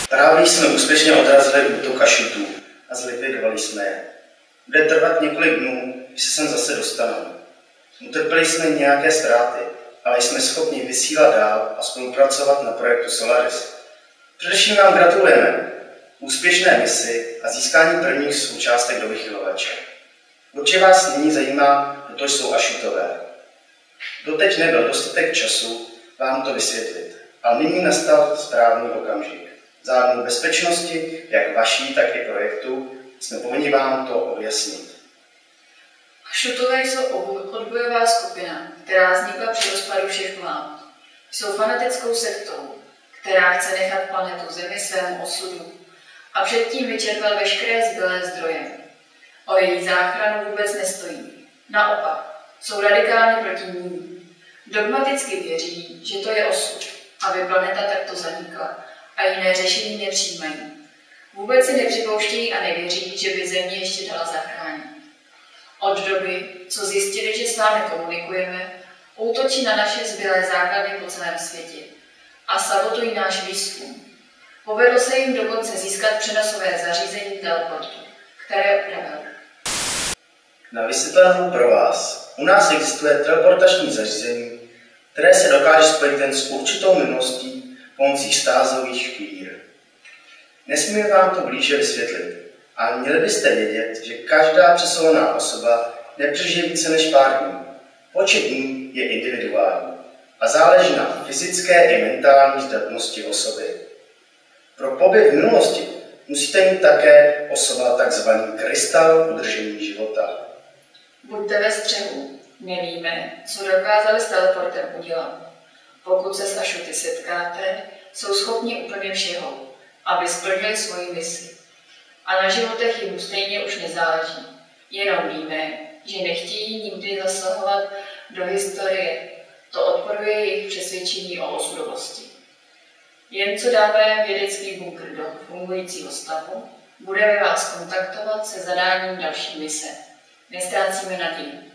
Právě jsme úspěšně odrazili útok Ašutů a zlikvidovali jsme je. Bude trvat několik dnů, když se sem zase dostaneme. Utrpěli jsme nějaké ztráty, ale jsme schopni vysílat dál a spolupracovat na projektu Solaris. Především vám gratulujeme úspěšné misi a získání prvních součástek do vychylovače. Určitě vás nyní zajímá, kdo to jsou Ašutové. Doteď nebyl dostatek času vám to vysvětlit, ale nyní nastal správný okamžik. V zájmu bezpečnosti, jak vaší, tak i projektu, jsme povinni vám to objasnit. Ašutové jsou odbojová skupina, která vznikla při rozpadu všech vlád. Jsou fanatickou sektou, která chce nechat planetu Zemi svému osudu a předtím vyčerpal veškeré zbylé zdroje. O její záchranu vůbec nestojí. Naopak, jsou radikálně proti ní. Dogmaticky věří, že to je osud, aby planeta takto zanikla a jiné řešení nepřijímají. Vůbec si nepřipouštějí a nevěří, že by Země ještě dala zachránit. Od doby, co zjistili, že s námi komunikujeme, útočí na naše zbylé základny po celém světě a sabotují náš výzkum. Povedlo se jim dokonce získat přenosové zařízení teleportu, které upravili. Na vysvětlenou pro vás. U nás existuje teleportační zařízení, které se dokáže spojit jen s určitou minulostí pomocí stázových kvír. Nesmíme vám to blíže vysvětlit, ale měli byste vědět, že každá přesouvaná osoba nepřežije více než pár dní. Počet dní je individuální a záleží na fyzické i mentální zdatnosti osoby. Pro pobyt v minulosti musíte mít také osoba takzvaný krystal udržení života. Buďte ve střehu. Nevíme, co dokázali s teleportem udělat. Pokud se s Ašuty setkáte, jsou schopni úplně všeho, aby splnili svoji misi. A na životech jim stejně už nezáleží. Jenom víme, že nechtějí nikdy zasahovat do historie. To odporuje jejich přesvědčení o osudovosti. Jen co dáme vědecký bunkr do fungujícího stavu, budeme vás kontaktovat se zadáním další mise. Nestrácíme naději.